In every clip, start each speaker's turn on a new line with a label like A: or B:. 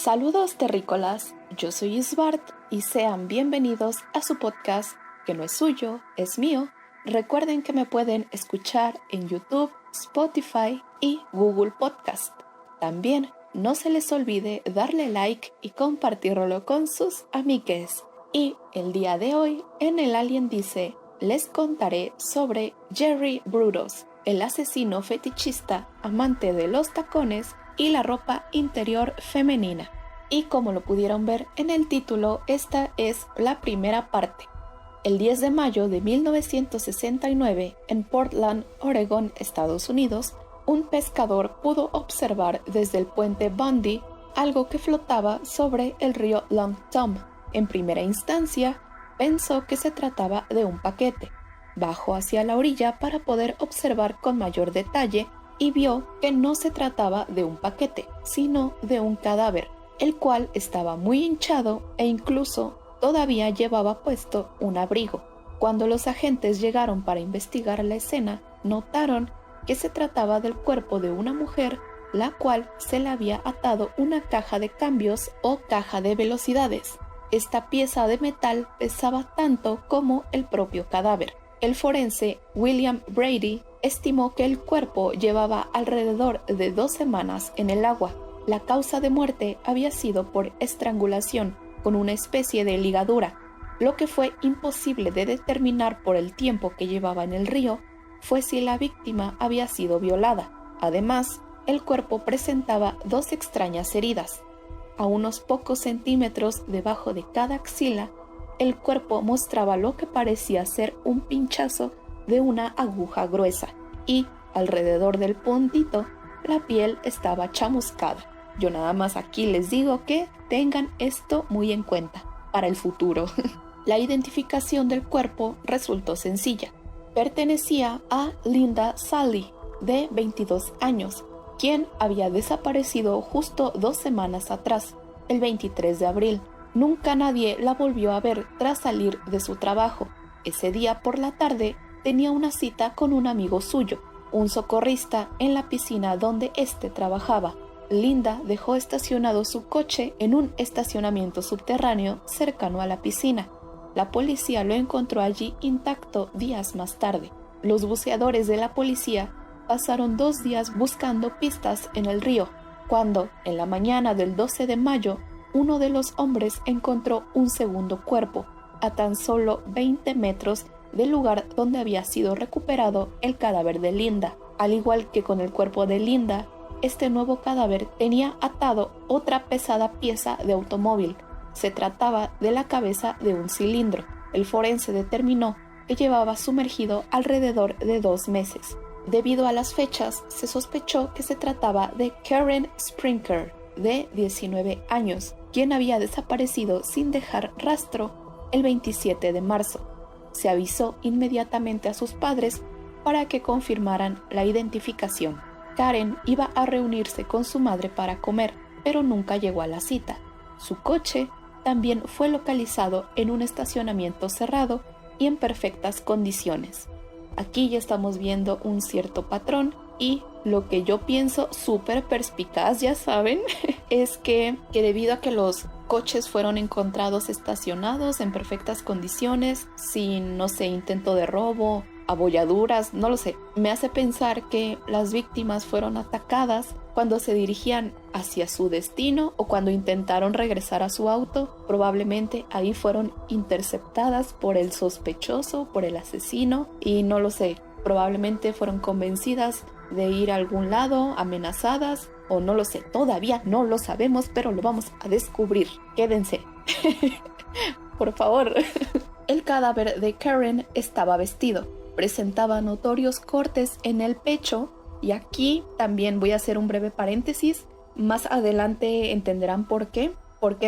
A: Saludos terrícolas, yo soy Isbart y sean bienvenidos a su podcast, que no es suyo, es mío. Recuerden que me pueden escuchar en YouTube, Spotify y Google Podcast. También no se les olvide darle like y compartirlo con sus amigues. Y el día de hoy, en El Alien Dice, les contaré sobre Jerry Brudos, el asesino fetichista, amante de los tacones y la ropa interior femenina. Y como lo pudieron ver en el título, esta es la primera parte. El 10 de mayo de 1969, en Portland, Oregón, Estados Unidos, un pescador pudo observar desde el puente Bundy algo que flotaba sobre el río Long Tom. En primera instancia, pensó que se trataba de un paquete. Bajó hacia la orilla para poder observar con mayor detalle y vio que no se trataba de un paquete, sino de un cadáver, el cual estaba muy hinchado e incluso todavía llevaba puesto un abrigo. Cuando los agentes llegaron para investigar la escena, notaron que se trataba del cuerpo de una mujer, la cual se le había atado una caja de cambios o caja de velocidades. Esta pieza de metal pesaba tanto como el propio cadáver. El forense William Brady estimó que el cuerpo llevaba alrededor de 2 semanas en el agua. La causa de muerte había sido por estrangulación con una especie de ligadura. Lo que fue imposible de determinar por el tiempo que llevaba en el río fue si la víctima había sido violada. Además, el cuerpo presentaba 2 extrañas heridas. A unos pocos centímetros debajo de cada axila, el cuerpo mostraba lo que parecía ser un pinchazo de una aguja gruesa, y alrededor del puntito la piel estaba chamuscada. Yo nada más aquí les digo que tengan esto muy en cuenta para el futuro. La identificación del cuerpo resultó sencilla. Pertenecía a Linda Sully, de 22 años, quien había desaparecido justo 2 semanas atrás, el 23 de abril. Nunca nadie la volvió a ver tras salir de su trabajo. Ese día por la tarde tenía una cita con un amigo suyo, un socorrista, en la piscina donde éste trabajaba. Linda dejó estacionado su coche en un estacionamiento subterráneo cercano a la piscina. La policía lo encontró allí intacto días más tarde. Los buceadores de la policía pasaron 2 días buscando pistas en el río, cuando, en la mañana del 12 de mayo, uno de los hombres encontró un segundo cuerpo, a tan solo 20 metros del lugar donde había sido recuperado el cadáver de Linda. Al igual que con el cuerpo de Linda, este nuevo cadáver tenía atado otra pesada pieza de automóvil. Se trataba de la cabeza de un cilindro. El forense determinó que llevaba sumergido alrededor de 2 meses. Debido a las fechas, se sospechó que se trataba de Karen Springer, de 19 años, quien había desaparecido sin dejar rastro el 27 de marzo. Se avisó inmediatamente a sus padres para que confirmaran la identificación. Karen iba a reunirse con su madre para comer, pero nunca llegó a la cita. Su coche también fue localizado en un estacionamiento cerrado y en perfectas condiciones. Aquí ya estamos viendo un cierto patrón, y lo que yo pienso súper perspicaz, ya saben, es que debido a que los coches fueron encontrados estacionados en perfectas condiciones, sin, no sé, intento de robo, abolladuras, no lo sé, me hace pensar que las víctimas fueron atacadas cuando se dirigían hacia su destino o cuando intentaron regresar a su auto. Probablemente ahí fueron interceptadas por el sospechoso, por el asesino, y no lo sé, probablemente fueron convencidas de ir a algún lado, amenazadas, o no lo sé, todavía no lo sabemos, pero lo vamos a descubrir. Quédense. Por favor. El cadáver de Karen estaba vestido. Presentaba notorios cortes en el pecho, y aquí también voy a hacer un breve paréntesis. Más adelante entenderán por qué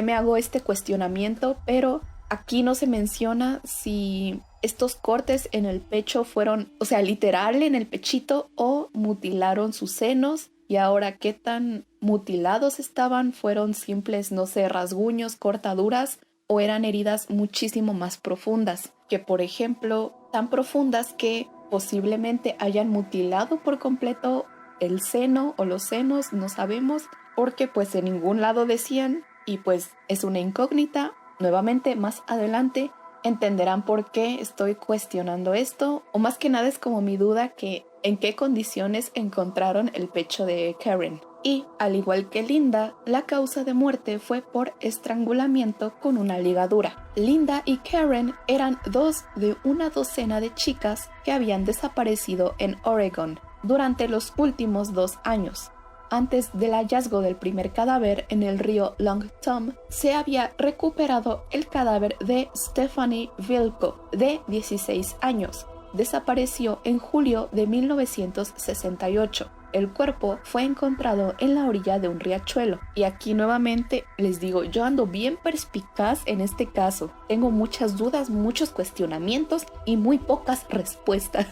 A: me hago este cuestionamiento, pero aquí no se menciona si estos cortes en el pecho fueron, o sea, literal en el pechito, o mutilaron sus senos. Y ahora, ¿qué tan mutilados estaban? ¿Fueron simples, no sé, rasguños, cortaduras, o eran heridas muchísimo más profundas? Que, por ejemplo, tan profundas que posiblemente hayan mutilado por completo el seno o los senos, no sabemos, porque pues en ningún lado decían y pues es una incógnita. Nuevamente más adelante entenderán por qué estoy cuestionando esto, o más que nada es como mi duda que en qué condiciones encontraron el pecho de Karen. Y, al igual que Linda, la causa de muerte fue por estrangulamiento con una ligadura. Linda y Karen eran dos de una docena de chicas que habían desaparecido en Oregon durante los últimos 2 años. Antes del hallazgo del primer cadáver en el río Long Tom, se había recuperado el cadáver de Stephanie Vilko, de 16 años. Desapareció en julio de 1968. El cuerpo fue encontrado en la orilla de un riachuelo. Y aquí nuevamente les digo, yo ando bien perspicaz en este caso. Tengo muchas dudas, muchos cuestionamientos y muy pocas respuestas.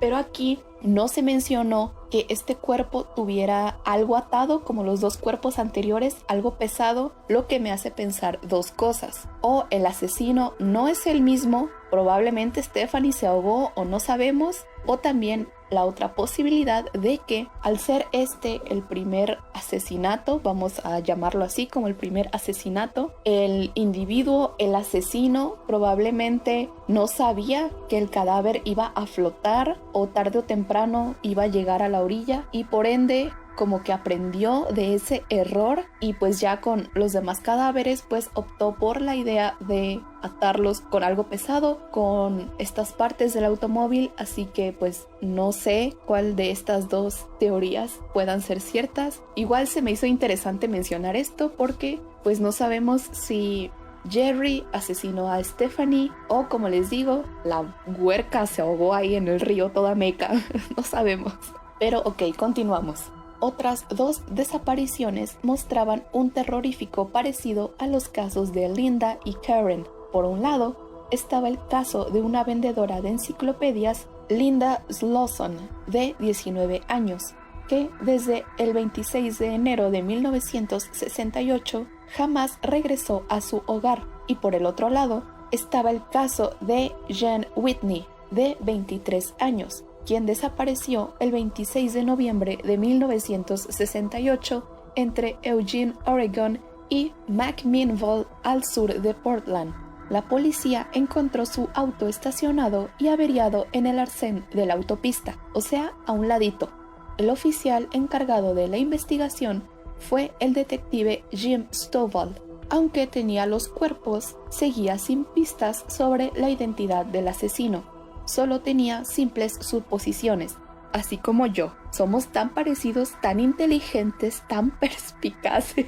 A: Pero aquí no se mencionó que este cuerpo tuviera algo atado como los 2 cuerpos anteriores, algo pesado, lo que me hace pensar 2 cosas. O el asesino no es el mismo, probablemente Stephanie se ahogó o no sabemos, o también la otra posibilidad de que al ser este el primer asesinato, vamos a llamarlo así como el primer asesinato, el individuo, el asesino probablemente no sabía que el cadáver iba a flotar o tarde o temprano iba a llegar a la orilla y por ende como que aprendió de ese error y pues ya con los demás cadáveres pues optó por la idea de atarlos con algo pesado, con estas partes del automóvil, así que pues no sé cuál de estas 2 teorías puedan ser ciertas. Igual se me hizo interesante mencionar esto porque pues no sabemos si Jerry asesinó a Stephanie o como les digo, la huerca se ahogó ahí en el río toda meca, no sabemos. Pero ok, continuamos. Otras 2 desapariciones mostraban un terrorífico parecido a los casos de Linda y Karen. Por un lado, estaba el caso de una vendedora de enciclopedias, Linda Slawson, de 19 años, que desde el 26 de enero de 1968 jamás regresó a su hogar. Y por el otro lado, estaba el caso de Jean Whitney, de 23 años, quien desapareció el 26 de noviembre de 1968 entre Eugene, Oregon y McMinnville al sur de Portland. La policía encontró su auto estacionado y averiado en el arcén de la autopista, o sea, a un ladito. El oficial encargado de la investigación fue el detective Jim Stovall. Aunque tenía los cuerpos, seguía sin pistas sobre la identidad del asesino. Solo tenía simples suposiciones, así como yo. Somos tan parecidos, tan inteligentes, tan perspicaces.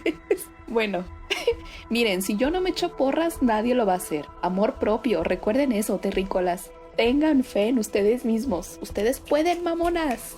A: Bueno, miren, si yo no me echo porras, nadie lo va a hacer. Amor propio, recuerden eso, terrícolas. Tengan fe en ustedes mismos. Ustedes pueden, mamonas.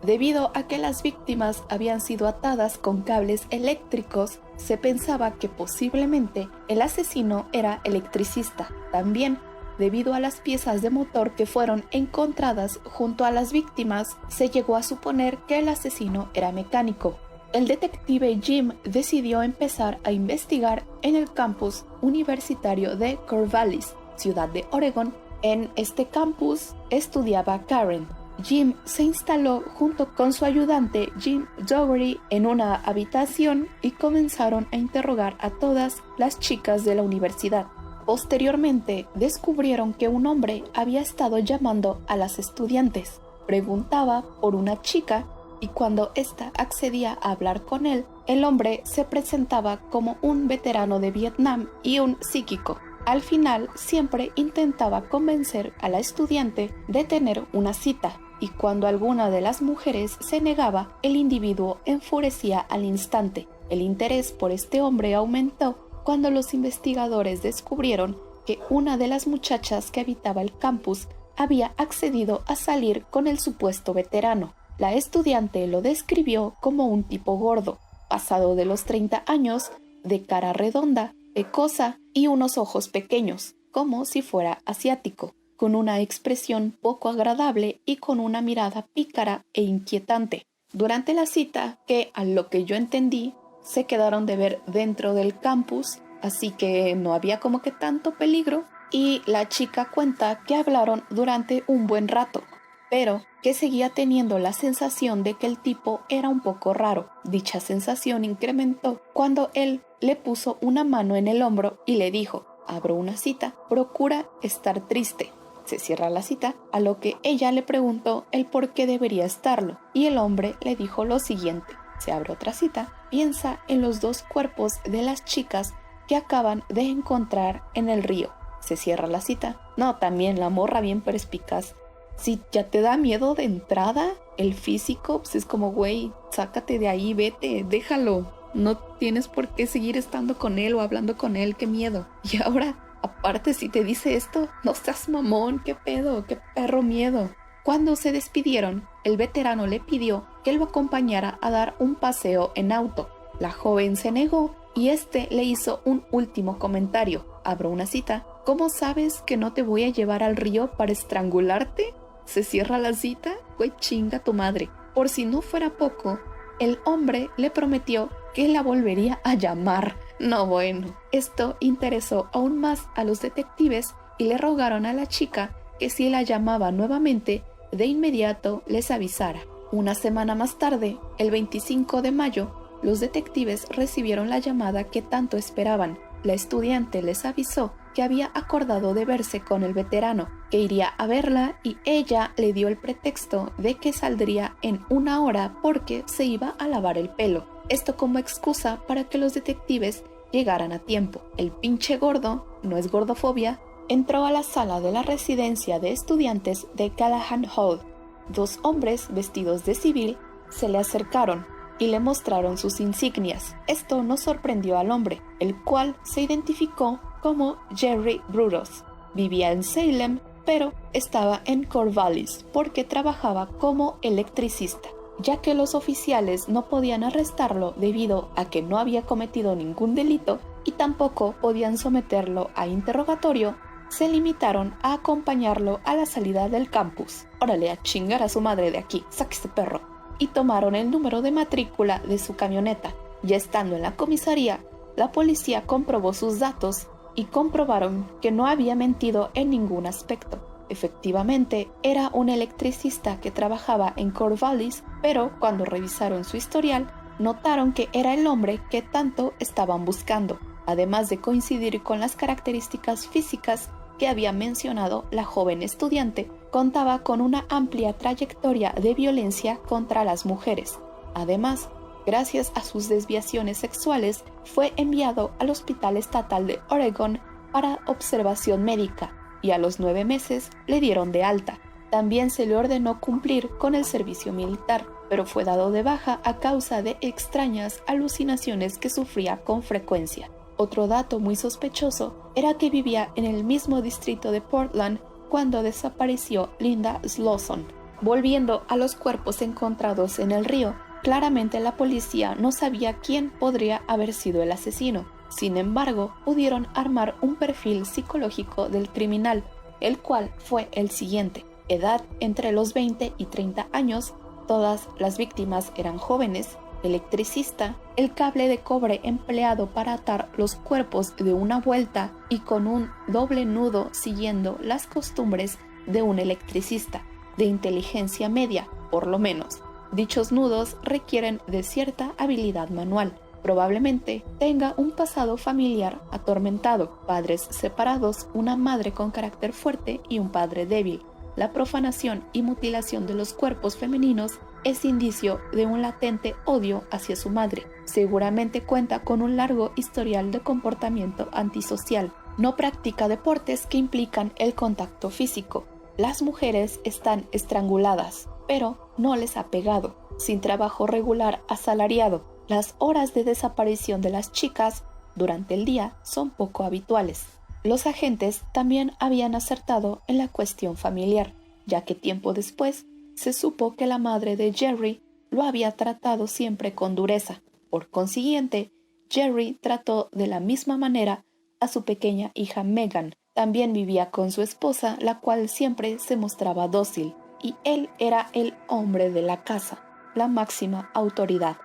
A: Debido a que las víctimas habían sido atadas con cables eléctricos, se pensaba que posiblemente el asesino era electricista. También, debido a las piezas de motor que fueron encontradas junto a las víctimas, se llegó a suponer que el asesino era mecánico. El detective Jim decidió empezar a investigar en el campus universitario de Corvallis, ciudad de Oregon. En este campus estudiaba Karen. Jim se instaló junto con su ayudante Jim Dougherty en una habitación y comenzaron a interrogar a todas las chicas de la universidad. Posteriormente, descubrieron que un hombre había estado llamando a las estudiantes. Preguntaba por una chica y cuando ésta accedía a hablar con él, el hombre se presentaba como un veterano de Vietnam y un psíquico. Al final, siempre intentaba convencer a la estudiante de tener una cita, y cuando alguna de las mujeres se negaba, el individuo enfurecía al instante. El interés por este hombre aumentó cuando los investigadores descubrieron que una de las muchachas que habitaba el campus había accedido a salir con el supuesto veterano. La estudiante lo describió como un tipo gordo, pasado de los 30 años, de cara redonda, pecosa y unos ojos pequeños, como si fuera asiático, con una expresión poco agradable y con una mirada pícara e inquietante. Durante la cita, que a lo que yo entendí, se quedaron de ver dentro del campus, así que no había como que tanto peligro, y la chica cuenta que hablaron durante un buen rato. pero que seguía teniendo la sensación de que el tipo era un poco raro. Dicha sensación incrementó cuando él le puso una mano en el hombro y le dijo: abro una cita, procura estar triste. Se cierra la cita, a lo que ella le preguntó el por qué debería estarlo, y el hombre le dijo lo siguiente: se abre otra cita, piensa en los dos cuerpos de las chicas que acaban de encontrar en el río. Se cierra la cita. No, también la morra bien perspicaz. Si ya te da miedo de entrada el físico, pues es como, güey, sácate de ahí, vete, déjalo. No tienes por qué seguir estando con él o hablando con él, qué miedo. Y ahora, aparte, si te dice esto, no seas mamón, qué pedo, qué perro miedo. Cuando se despidieron, el veterano le pidió que lo acompañara a dar un paseo en auto. La joven se negó y este le hizo un último comentario. Abro una cita. ¿Cómo sabes que no te voy a llevar al río para estrangularte? Se cierra la cita. Güey, chinga tu madre. Por si no fuera poco, el hombre le prometió que la volvería a llamar. No, bueno, esto interesó aún más a los detectives y le rogaron a la chica que si la llamaba nuevamente, de inmediato les avisara. Una semana más tarde, el 25 de mayo, los detectives recibieron la llamada que tanto esperaban. La estudiante les avisó que había acordado de verse con el veterano, que iría a verla, y ella le dio el pretexto de que saldría en una hora porque se iba a lavar el pelo. Esto como excusa para que los detectives llegaran a tiempo. El pinche gordo, no es gordofobia, entró a la sala de la residencia de estudiantes de Callahan Hall. Dos hombres vestidos de civil se le acercaron y le mostraron sus insignias. Esto no sorprendió al hombre, el cual se identificó como Jerry Brudos. Vivía en Salem, pero estaba en Corvallis porque trabajaba como electricista. Ya que los oficiales no podían arrestarlo debido a que no había cometido ningún delito y tampoco podían someterlo a interrogatorio, se limitaron a acompañarlo a la salida del campus. Órale, a chingar a su madre de aquí, sáquese perro. Y tomaron el número de matrícula de su camioneta. Ya estando en la comisaría, la policía comprobó sus datos y comprobaron que no había mentido en ningún aspecto. Efectivamente, era un electricista que trabajaba en Corvallis, pero cuando revisaron su historial, notaron que era el hombre que tanto estaban buscando, además de coincidir con las características físicas que había mencionado la joven estudiante. Contaba con una amplia trayectoria de violencia contra las mujeres. Además, gracias a sus desviaciones sexuales, fue enviado al Hospital Estatal de Oregon para observación médica y a los 9 meses le dieron de alta. También se le ordenó cumplir con el servicio militar, pero fue dado de baja a causa de extrañas alucinaciones que sufría con frecuencia. Otro dato muy sospechoso era que vivía en el mismo distrito de Portland cuando desapareció Linda Slauson. Volviendo a los cuerpos encontrados en el río, claramente la policía no sabía quién podría haber sido el asesino. Sin embargo, pudieron armar un perfil psicológico del criminal, el cual fue el siguiente: edad entre los 20 y 30 años, todas las víctimas eran jóvenes, electricista, el cable de cobre empleado para atar los cuerpos de una vuelta y con un doble nudo siguiendo las costumbres de un electricista, de inteligencia media, por lo menos. Dichos nudos requieren de cierta habilidad manual. Probablemente tenga un pasado familiar atormentado, padres separados, una madre con carácter fuerte y un padre débil. La profanación y mutilación de los cuerpos femeninos es indicio de un latente odio hacia su madre. Seguramente cuenta con un largo historial de comportamiento antisocial. No practica deportes que implican el contacto físico. Las mujeres están estranguladas, pero no les ha pegado. Sin trabajo regular asalariado, las horas de desaparición de las chicas durante el día son poco habituales. Los agentes también habían acertado en la cuestión familiar, ya que tiempo después se supo que la madre de Jerry lo había tratado siempre con dureza. Por consiguiente, Jerry trató de la misma manera a su pequeña hija Megan. También vivía con su esposa, la cual siempre se mostraba dócil, y él era el hombre de la casa, la máxima autoridad.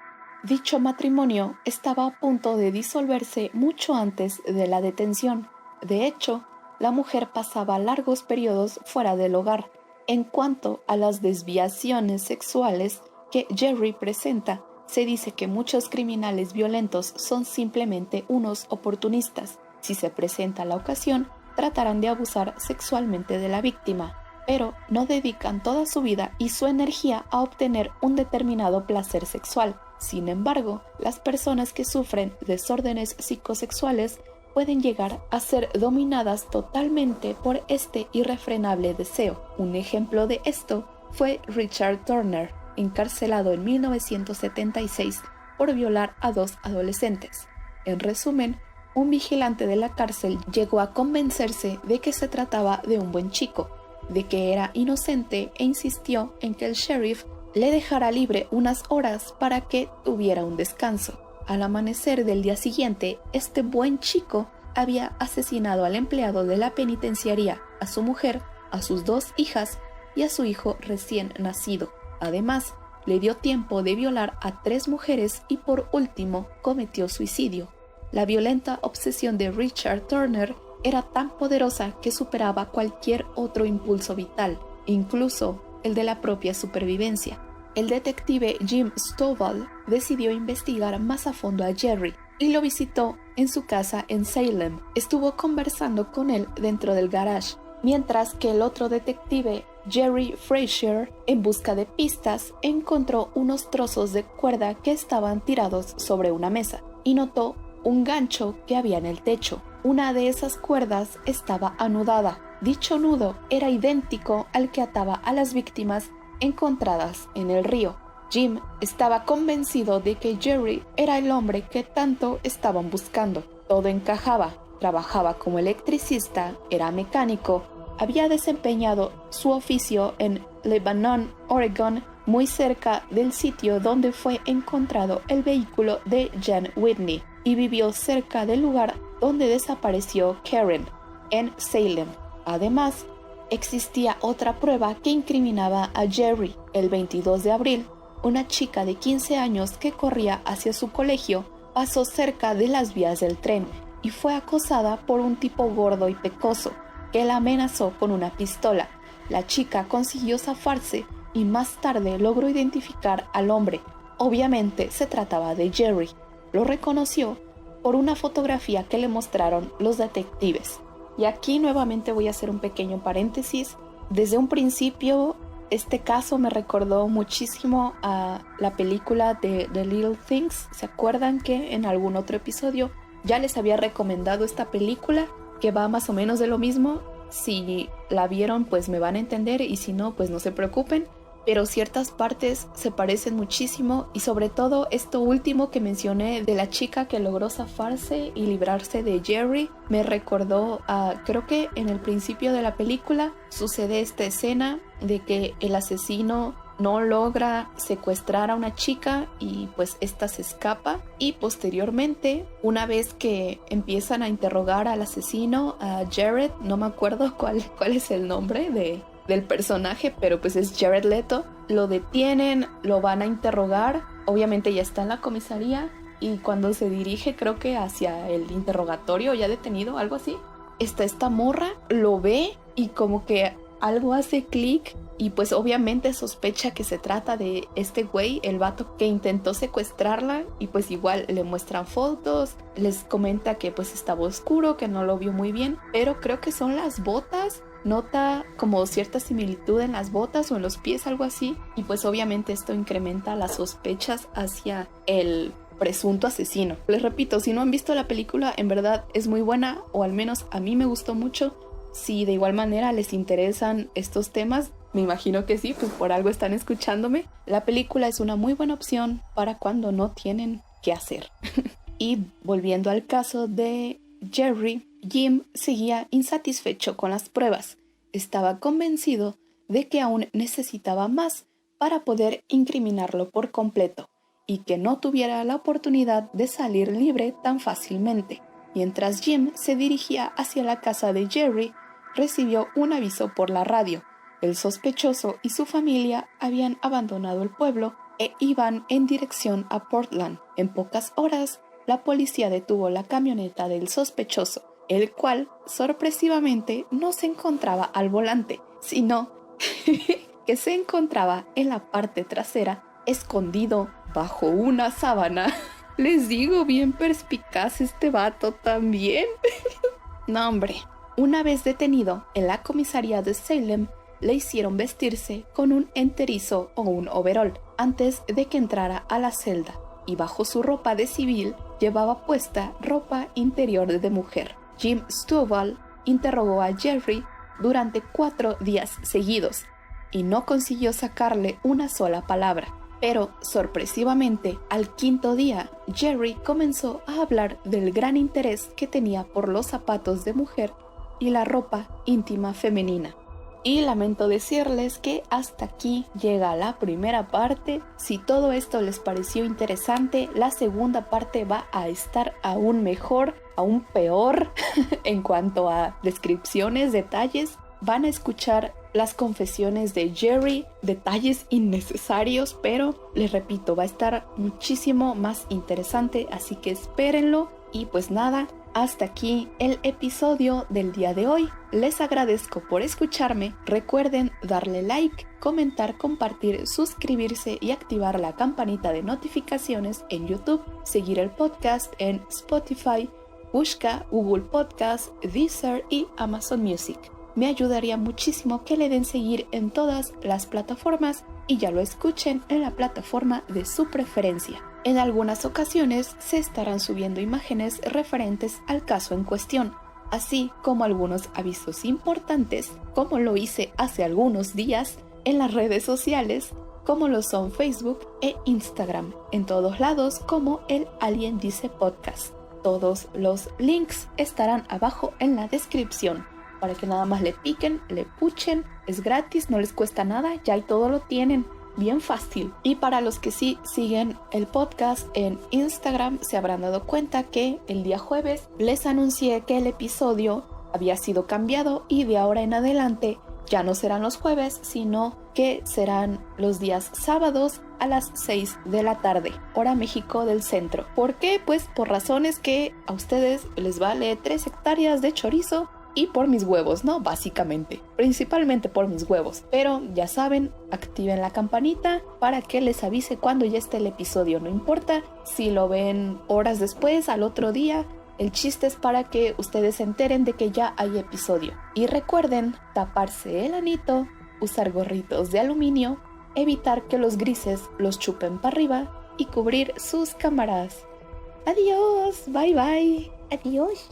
A: Dicho matrimonio estaba a punto de disolverse mucho antes de la detención. De hecho, la mujer pasaba largos periodos fuera del hogar, En cuanto a las desviaciones sexuales que Jerry presenta, se dice que muchos criminales violentos son simplemente unos oportunistas. Si se presenta la ocasión, tratarán de abusar sexualmente de la víctima, pero no dedican toda su vida y su energía a obtener un determinado placer sexual. Sin embargo, las personas que sufren desórdenes psicosexuales pueden llegar a ser dominadas totalmente por este irrefrenable deseo. Un ejemplo de esto fue Richard Turner, encarcelado en 1976 por violar a 2 adolescentes. En resumen, un vigilante de la cárcel llegó a convencerse de que se trataba de un buen chico, de que era inocente e insistió en que el sheriff le dejara libre unas horas para que tuviera un descanso. Al amanecer del día siguiente, este buen chico había asesinado al empleado de la penitenciaría, a su mujer, a sus 2 hijas y a su hijo recién nacido. Además, le dio tiempo de violar a 3 mujeres y por último cometió suicidio. La violenta obsesión de Richard Turner era tan poderosa que superaba cualquier otro impulso vital, incluso el de la propia supervivencia. El detective Jim Stovall decidió investigar más a fondo a Jerry y lo visitó en su casa en Salem. Estuvo conversando con él dentro del garage, mientras que el otro detective, Jerry Frazier, en busca de pistas, encontró unos trozos de cuerda que estaban tirados sobre una mesa y notó un gancho que había en el techo. Una de esas cuerdas estaba anudada. Dicho nudo era idéntico al que ataba a las víctimas encontradas en el río. Jim estaba convencido de que Jerry era el hombre que tanto estaban buscando. Todo encajaba. Trabajaba como electricista, era mecánico, había desempeñado su oficio en Lebanon, Oregon, muy cerca del sitio donde fue encontrado el vehículo de Jan Whitney, y vivió cerca del lugar donde desapareció Karen, en Salem. Además, existía otra prueba que incriminaba a Jerry. El 22 de abril, una chica de 15 años que corría hacia su colegio pasó cerca de las vías del tren y fue acosada por un tipo gordo y pecoso que la amenazó con una pistola. La chica consiguió zafarse y más tarde logró identificar al hombre. Obviamente se trataba de Jerry. Lo reconoció por una fotografía que le mostraron los detectives. Y aquí nuevamente voy a hacer un pequeño paréntesis. Desde un principio, este caso me recordó muchísimo a la película de The Little Things. ¿Se acuerdan que en algún otro episodio ya les había recomendado esta película, que va más o menos de lo mismo? Si la vieron, pues me van a entender, y si no, pues no se preocupen. Pero ciertas partes se parecen muchísimo, y sobre todo esto último que mencioné de la chica que logró zafarse y librarse de Jerry me recordó a, creo que en el principio de la película sucede esta escena de que el asesino no logra secuestrar a una chica y pues esta se escapa, y posteriormente, una vez que empiezan a interrogar al asesino, a Jared, no me acuerdo cuál es el nombre del personaje, pero pues es Jared Leto, lo detienen, lo van a interrogar, obviamente ya está en la comisaría, y cuando se dirige, creo que hacia el interrogatorio ya detenido, algo así, está esta morra, lo ve y como que algo hace clic, y pues obviamente sospecha que se trata de este güey, el vato que intentó secuestrarla, y pues igual le muestran fotos, les comenta que pues estaba oscuro, que no lo vio muy bien, pero creo que son las botas, nota como cierta similitud en las botas o en los pies, algo así, y pues obviamente esto incrementa las sospechas hacia el presunto asesino. Les repito, si no han visto la película, en verdad es muy buena, o al menos a mí me gustó mucho. Si de igual manera les interesan estos temas, me imagino que sí, pues por algo están escuchándome. La película es una muy buena opción para cuando no tienen qué hacer. Y volviendo al caso de Jerry, Jim seguía insatisfecho con las pruebas. Estaba convencido de que aún necesitaba más para poder incriminarlo por completo, y que no tuviera la oportunidad de salir libre tan fácilmente. Mientras Jim se dirigía hacia la casa de Jerry, recibió un aviso por la radio. El sospechoso y su familia habían abandonado el pueblo e iban en dirección a Portland. En pocas horas, la policía detuvo la camioneta del sospechoso, el cual sorpresivamente no se encontraba al volante, sino que se encontraba en la parte trasera, escondido bajo una sábana. Les digo, bien perspicaz este vato también. No, hombre. Una vez detenido en la comisaría de Salem, le hicieron vestirse con un enterizo o un overol antes de que entrara a la celda, y bajo su ropa de civil llevaba puesta ropa interior de mujer. Jim Stovall interrogó a Jerry durante 4 días seguidos y no consiguió sacarle una sola palabra. Pero, sorpresivamente, al 5.º día, Jerry comenzó a hablar del gran interés que tenía por los zapatos de mujer y la ropa íntima femenina. Y lamento decirles que hasta aquí llega la primera parte. Si todo esto les pareció interesante, la segunda parte va a estar aún mejor, aún peor en cuanto a descripciones, detalles. Van a escuchar las confesiones de Jerry, detalles innecesarios, pero les repito, va a estar muchísimo más interesante, así que espérenlo. Y pues nada, hasta aquí el episodio del día de hoy. Les agradezco por escucharme. Recuerden darle like, comentar, compartir, suscribirse y activar la campanita de notificaciones en YouTube, seguir el podcast en Spotify, Pushka, Google Podcast, Deezer y Amazon Music. Me ayudaría muchísimo que le den seguir en todas las plataformas y ya lo escuchen en la plataforma de su preferencia. En algunas ocasiones se estarán subiendo imágenes referentes al caso en cuestión, así como algunos avisos importantes, como lo hice hace algunos días en las redes sociales, como lo son Facebook e Instagram, en todos lados como el Alguien Dice Podcast. Todos los links estarán abajo en la descripción, para que nada más le piquen, le puchen, es gratis, no les cuesta nada, ya y todo lo tienen, bien fácil. Y para los que sí siguen el podcast en Instagram, se habrán dado cuenta que el día jueves les anuncié que el episodio había sido cambiado y de ahora en adelante ya no serán los jueves, sino que serán los días sábados a las 6 de la tarde, hora México del centro. ¿Por qué? Pues por razones que a ustedes les vale 3 hectáreas de chorizo y por mis huevos, ¿no? Básicamente, principalmente por mis huevos. Pero ya saben, activen la campanita para que les avise cuando ya esté el episodio. No importa si lo ven horas después, al otro día. El chiste es para que ustedes se enteren de que ya hay episodio. Y recuerden taparse el anito, usar gorritos de aluminio, evitar que los grises los chupen para arriba y cubrir sus cámaras. Adiós, bye bye. Adiós.